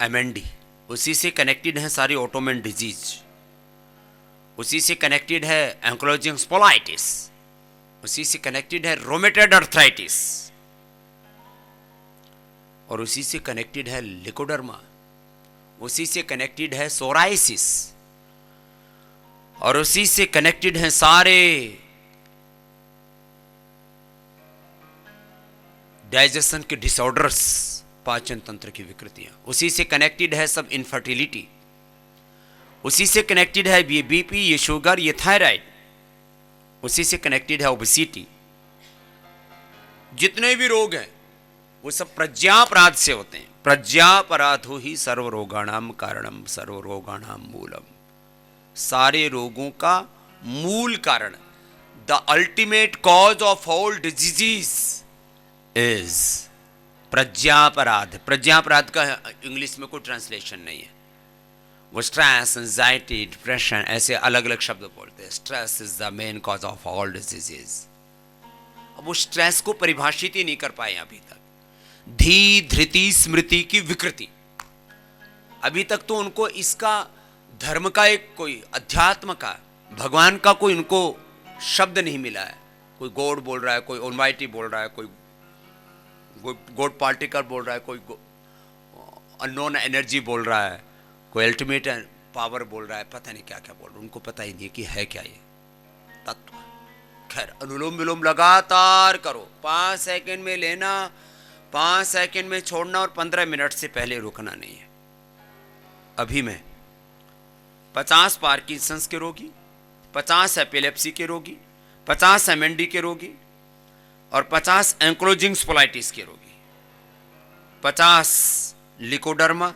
एमएनडी, उसी से कनेक्टेड है सारी ऑटोइम्यून डिजीज, उसी से कनेक्टेड है एंकिलोजिंग स्पोलाइटिस, उसी से कनेक्टेड है रोमेटॉइड आर्थराइटिस, और उसी से कनेक्टेड है लिकोडर्मा, उसी से कनेक्टेड है सोराइसिस, और उसी से कनेक्टेड है सारे डाइजेशन के डिसऑर्डर्स, पाचन तंत्र की विकृतियां। उसी से कनेक्टेड है सब इनफर्टिलिटी, उसी से कनेक्टेड है ये बीपी, ये शुगर, ये थायराइड, उसी से कनेक्टेड है ओबेसिटी। जितने भी रोग हैं वो सब प्रज्ञापराध से होते हैं। प्रज्ञापराधो ही सर्वरोगाणाम कारणम सर्वरोगाणाम मूलम। सारे रोगों का मूल कारण, the ultimate cause of all disease is प्रज्ञापराध। प्रज्ञापराध का इंग्लिश में कोई ट्रांसलेशन नहीं है। वो स्ट्रेस, एंजाइटी, डिप्रेशन ऐसे अलग अलग शब्द बोलते हैं। Stress is the main cause of all diseases. अब वो स्ट्रेस को परिभाषित ही नहीं कर पाए अभी तक। धी, धृति, स्मृति की विकृति, अभी तक तो उनको इसका धर्म का एक कोई अध्यात्म का, भगवान का कोई उनको शब्द नहीं मिला है। कोई गॉड बोल रहा है, कोई ऑलमाइटी बोल रहा है, कोई गॉड पार्टिकल बोल रहा है, कोई अननोन एनर्जी बोल रहा है, कोई अल्टीमेट पावर बोल रहा है, पता नहीं क्या क्या बोल रहा है। उनको पता ही नहीं कि है क्या ये। तत्व। खैर, अनुलोम विलोम लगातार करो, 5 सेकंड में लेना, 5 सेकंड में छोड़ना और 15 मिनट से पहले रुकना नहीं है। अभी मैं 50 पार्किंसंस के रोगी, 50 एपिलेप्सी के रोगी, 50 एमएनडी के रोगी और 50 एंक्लोजिंग स्पोलाइटिस के रोगी, 50 लिकोडर्मा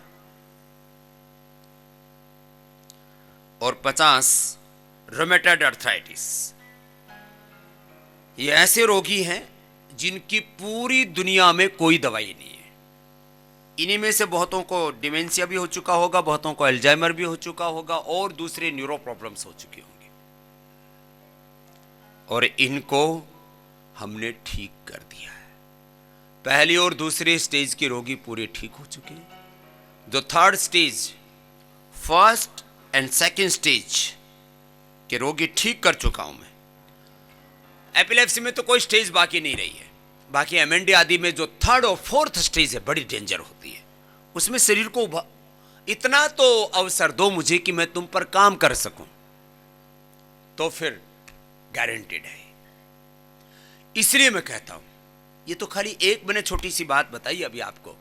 और 50 रोमेटॉइड अर्थराइटिस। ये ऐसे रोगी हैं जिनकी पूरी दुनिया में कोई दवाई नहीं है। इन्हीं में से बहुतों को डिमेंशिया भी हो चुका होगा, बहुतों को अल्जाइमर भी हो चुका होगा और दूसरे न्यूरो प्रॉब्लम्स हो चुके होंगे, और इनको हमने ठीक कर दिया है। पहली और दूसरे स्टेज के रोगी पूरे ठीक हो चुके हैं। जो third stage, first and second stage के रोगी ठीक कर चुका हूं मैं। एपिलेप्सी में तो कोई स्टेज बाकी नहीं रही है। बाकी एमएनडी आदि में जो थर्ड और फोर्थ स्टेज है बड़ी डेंजर होती है। उसमें शरीर को इतना तो अवसर दो मुझे कि मैं तुम पर काम कर सकूं, तो फिर गारंटेड है। इसलिए मैं कहता हूं, ये तो खाली एक मैंने छोटी सी बात बताई अभी आपको,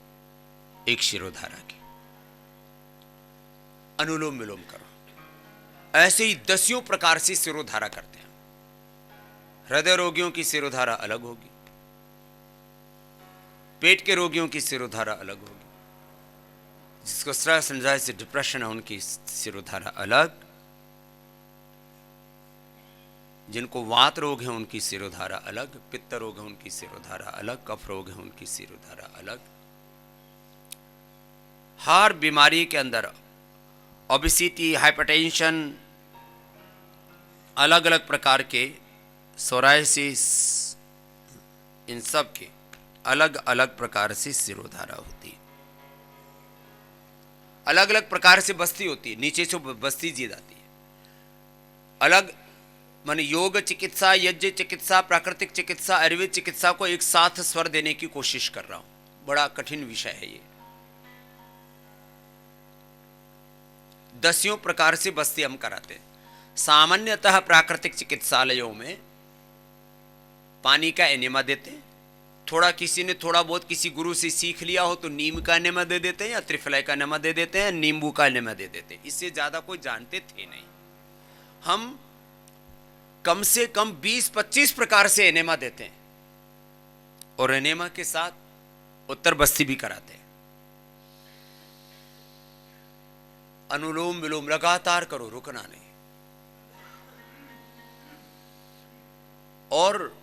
एक शिरोधारा की। अनुलोम विलोम करो, ऐसे ही 10 प्रकार से शिरोधारा करते हैं। हृदय रोगियों की शिरोधारा अलग होगी, पेट के रोगियों की शिरोधारा अलग होगी, जिसको स्ट्रेस एंजाइटी डिप्रेशन है उनकी शिरोधारा अलग, जिनको वात रोग है उनकी शिरोधारा अलग, पित्त रोग है उनकी शिरोधारा अलग, कफ रोग है उनकी शिरोधारा अलग। हर बीमारी के अंदर ओबेसिटी, हाइपरटेंशन, अलग अलग प्रकार के सोराइसिस, इन सब के अलग अलग प्रकार से शिरोधारा होती है। अलग अलग प्रकार से बस्ती होती है, नीचे से बस्ती जी जाती है। अलग माने योग चिकित्सा, यज्ञ चिकित्सा, प्राकृतिक चिकित्सा, आयुर्वेद चिकित्सा को एक साथ स्वर देने की कोशिश कर रहा हूं। बड़ा कठिन विषय है ये। 10 प्रकार से बस्ती हम कराते हैं। सामान्यतः प्राकृतिक चिकित्सालयों में पानी का एनेमा देते हैं। थोड़ा किसी ने थोड़ा बहुत किसी गुरु से सीख लिया हो तो नीम का एनेमा दे देते हैं, या त्रिफला का एनेमा दे देते हैं, नींबू का एनेमा दे देते हैं। इससे ज्यादा कोई जानते थे नहीं। हम कम से कम 20-25 प्रकार से एनेमा देते हैं, और एनेमा के साथ उत्तर बस्ती भी कराते हैं। अनुलोम विलोम लगातार करो, रुकना नहीं। और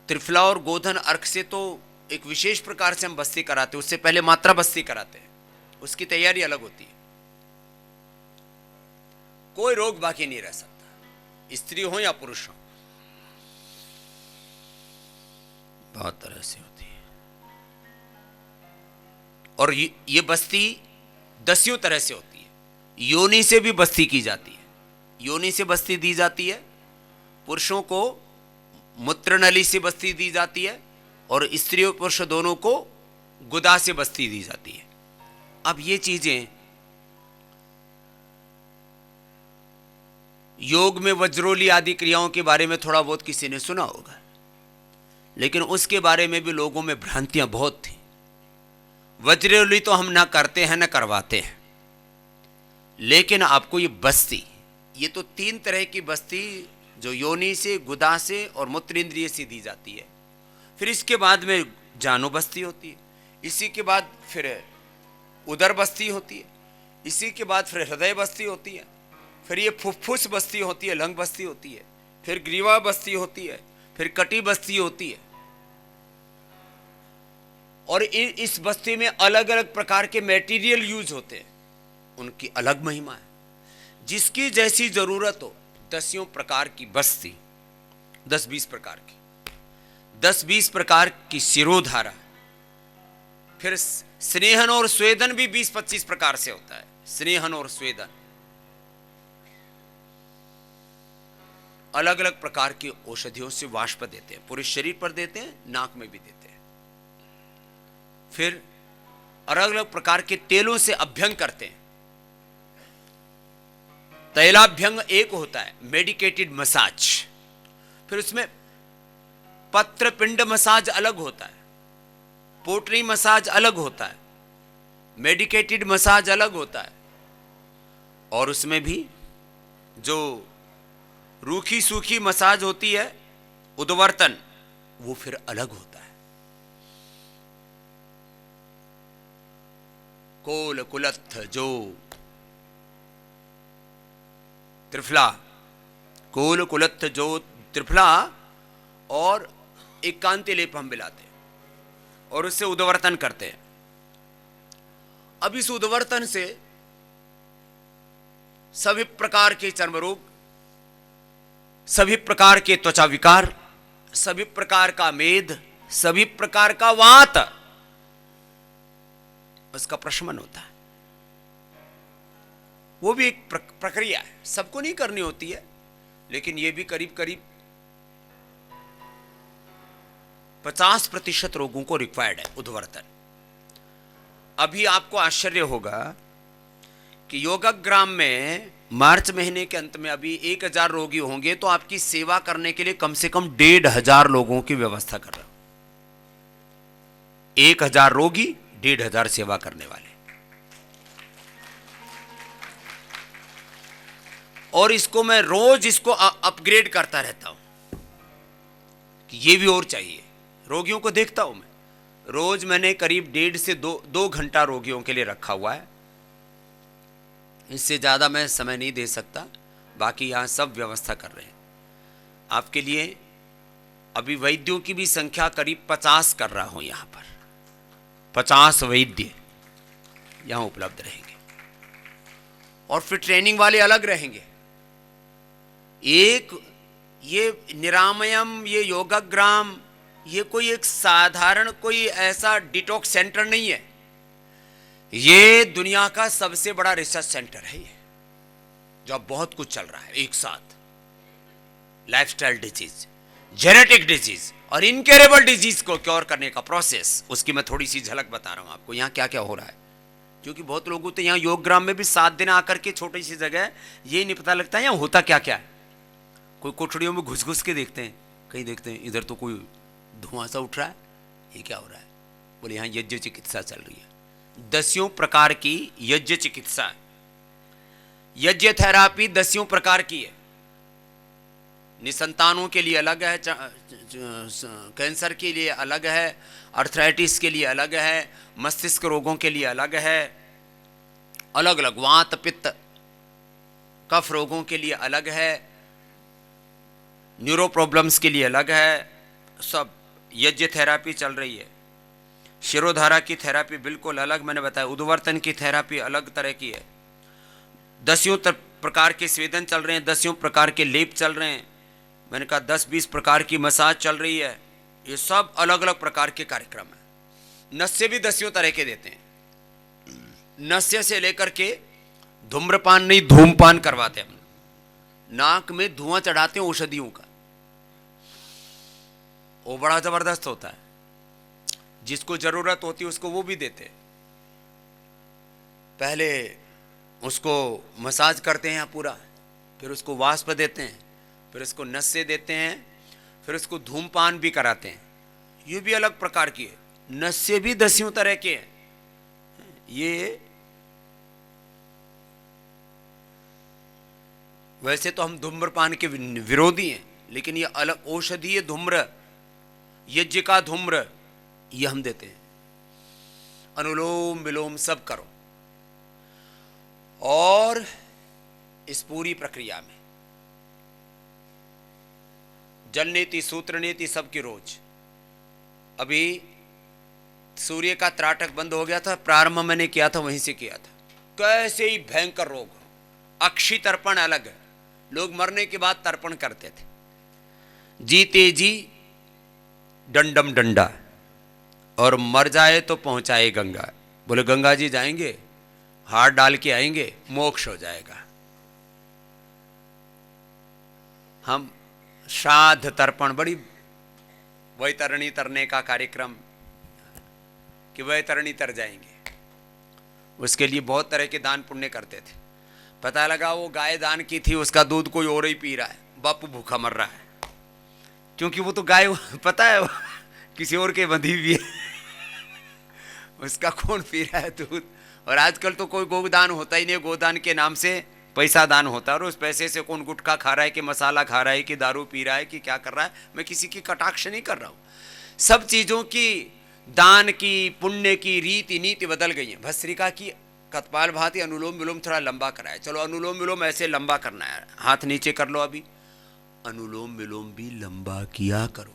त्रिफला और गोधन अर्क से तो एक विशेष प्रकार से हम बस्ती कराते हैं। उससे पहले मात्रा बस्ती कराते हैं, उसकी तैयारी अलग होती है। कोई रोग बाकी नहीं रह सकता, स्त्री हो या पुरुष हो। बहुत तरह से होती है। और ये बस्ती 10 तरह से होती है। योनि से भी बस्ती की जाती है। योनि से बस्ती दी जाती है। पुरुषों को मूत्र नली से बस्ती दी जाती है, और स्त्रियों पुरुष दोनों को गुदा से बस्ती दी जाती है। अब ये चीजें योग में वज्रोली आदि क्रियाओं के बारे में थोड़ा बहुत किसी ने सुना होगा, लेकिन उसके बारे में भी लोगों में भ्रांतियां बहुत थी। वज्रोली तो हम ना करते हैं ना करवाते हैं, लेकिन आपको ये बस्ती, ये तो 3 तरह की बस्ती जो योनि से, गुदा से और मूत्र इंद्रिय से दी जाती है। फिर इसके बाद में जानो बस्ती होती है, इसी के बाद फिर उदर बस्ती होती है, इसी के बाद फिर हृदय बस्ती होती है, फिर ये फुफ्फुस बस्ती होती है, लंग बस्ती होती है, फिर ग्रीवा बस्ती होती है, फिर कटी बस्ती होती है। और इस बस्ती में अलग अलग प्रकार के मटेरियल यूज होते हैं, उनकी अलग महिमा है। जिसकी जैसी जरूरत हो, 10 प्रकार की बस्ती, 10-20 प्रकार की, 10-20 प्रकार की शिरोधारा। फिर स्नेहन और स्वेदन भी 20-25 प्रकार से होता है। स्नेहन और स्वेदन अलग अलग प्रकार की औषधियों से वाष्प देते हैं, पूरे शरीर पर देते हैं, नाक में भी देते हैं। फिर अलग अलग प्रकार के तेलों से अभ्यंग करते हैं, तैलाभ्यंग एक होता है, मेडिकेटेड मसाज, फिर उसमें पत्र पिंड मसाज अलग होता है, पोटरी मसाज अलग होता है, मेडिकेटेड मसाज अलग होता है, और उसमें भी जो रूखी सूखी मसाज होती है, उद्वर्तन, वो फिर अलग होता है। कोल कुलत्थ जो त्रिफला, कोल कुलत्थ जो त्रिफला और एकांति लेप हम मिलाते हैं और उससे उद्वर्तन करते हैं। अब इस उद्वर्तन से सभी प्रकार के चर्म रोग, सभी प्रकार के त्वचा विकार, सभी प्रकार का मेद, सभी प्रकार का वात, उसका प्रशमन होता है। वो भी एक प्रक्रिया है, सबको नहीं करनी होती है, लेकिन ये भी करीब करीब 50% रोगों को रिक्वायर्ड है उद्वर्तन। अभी आपको आश्चर्य होगा कि योगग्राम में मार्च महीने के अंत में अभी 1000 रोगी होंगे, तो आपकी सेवा करने के लिए कम से कम 1500 लोगों की व्यवस्था कर रहा हूं। 1000 रोगी, 1500 सेवा करने वाले, और इसको मैं रोज इसको अपग्रेड करता रहता हूं कि ये भी और चाहिए। रोगियों को देखता हूं मैं, रोज मैंने करीब 1.5 से 2 घंटा रोगियों के लिए रखा हुआ है। इससे ज़्यादा मैं समय नहीं दे सकता, बाकी यहाँ सब व्यवस्था कर रहे हैं आपके लिए। अभी वैद्यों की भी संख्या करीब 50 कर रहा हूँ यहाँ पर, 50 वैद्य यहाँ उपलब्ध रहेंगे, और फिर ट्रेनिंग वाले अलग रहेंगे। एक ये निरामयम, ये योगग्राम, ये कोई एक साधारण कोई ऐसा डिटॉक्स सेंटर नहीं है, ये दुनिया का सबसे बड़ा रिसर्च सेंटर है ये, जो बहुत कुछ चल रहा है एक साथ। लाइफस्टाइल डिजीज, जेनेटिक डिजीज और इनक्योरेबल डिजीज को क्योर करने का प्रोसेस, उसकी मैं थोड़ी सी झलक बता रहा हूं आपको यहाँ क्या क्या हो रहा है। क्योंकि बहुत लोगों तो यहाँ योगग्राम में भी 7 दिन आकर के छोटी सी जगह है, यही नहीं पता लगता है यहाँ होता क्या क्या है। कोई कोठड़ियों में घुस घुस के देखते हैं, कहीं देखते हैं इधर तो कोई धुआं सा उठ रहा है, ये क्या हो रहा है? बोले यहाँ यज्ञ चिकित्सा चल रही है। 10 प्रकार की यज्ञ चिकित्सा, यज्ञ थेरापी 10 प्रकार की है। निसंतानों के लिए अलग है, कैंसर के लिए अलग है, अर्थराइटिस के लिए अलग है, मस्तिष्क रोगों के लिए अलग है, अलग अलग, वात पित्त कफ रोगों के लिए अलग है, न्यूरो प्रॉब्लम्स के लिए अलग है, सब यज्ञ थेरापी चल रही है। शिरोधारा की थेरापी बिल्कुल अलग, मैंने बताया। उद्वर्तन की थेरापी अलग तरह की है। 10 प्रकार के स्वेदन चल रहे हैं, 10 प्रकार के लेप चल रहे हैं, मैंने कहा 10-20 प्रकार की मसाज चल रही है। ये सब अलग अलग प्रकार के कार्यक्रम है। नस्य भी 10 तरह के देते हैं। नस्य से लेकर के धूम्रपान नहीं, धूमपान करवाते हैं, नाक में धुआं चढ़ाते हैं औषधियों का, वो बड़ा जबरदस्त होता है। जिसको जरूरत होती है उसको वो भी देते हैं। पहले उसको मसाज करते हैं पूरा, फिर उसको वाष्प देते हैं, फिर उसको नस्य देते हैं, फिर उसको धूमपान भी कराते हैं। ये भी अलग प्रकार की है। नस्य भी 10 तरह के हैं। ये वैसे तो हम धूम्रपान के विरोधी हैं, लेकिन ये अलग औषधीय धूम्र, यज्ञ का धूम्र, ये हम देते हैं। अनुलोम विलोम सब करो, और इस पूरी प्रक्रिया में जल नीति, सूत्र नीति सबकी रोज। अभी सूर्य का त्राटक बंद हो गया था, प्रारंभ मैंने किया था, वहीं से किया था। कैसे ही भयंकर रोग हो, अक्षी तर्पण अलग है, लोग मरने के बाद तर्पण करते थे। जीते जी डंडम डंडा, और मर जाए तो पहुंचाए गंगा। बोले गंगा जी जाएंगे, हाथ डाल के आएंगे, मोक्ष हो जाएगा। हम श्राद्ध तर्पण, बड़ी वैतरणी तरने का कार्यक्रम, कि वैतरणी तर जाएंगे, उसके लिए बहुत तरह के दान पुण्य करते थे। पता लगा वो गाय दान की थी, उसका दूध कोई और ही पी रहा है, बापू भूखा मर रहा है, क्योंकि वो तो गाय पता है किसी और के बंधी हुई है उसका कौन पी रहा है दूध। और आजकल तो कोई गोदान होता ही नहीं, गोदान के नाम से पैसा दान होता है, और उस पैसे से कौन गुटखा खा रहा है कि मसाला खा रहा है कि दारू पी रहा है कि क्या कर रहा है। मैं किसी की कटाक्ष नहीं कर रहा हूँ, सब चीज़ों की दान की पुण्य की रीति नीति बदल गई है। भस्त्रिका की कपाल भाती अनुलोम विलोम थोड़ा लंबा कराए, चलो अनुलोम विलोम ऐसे लंबा करना है, हाथ नीचे कर लो, अभी अनुलोम विलोम भी लंबा किया करो।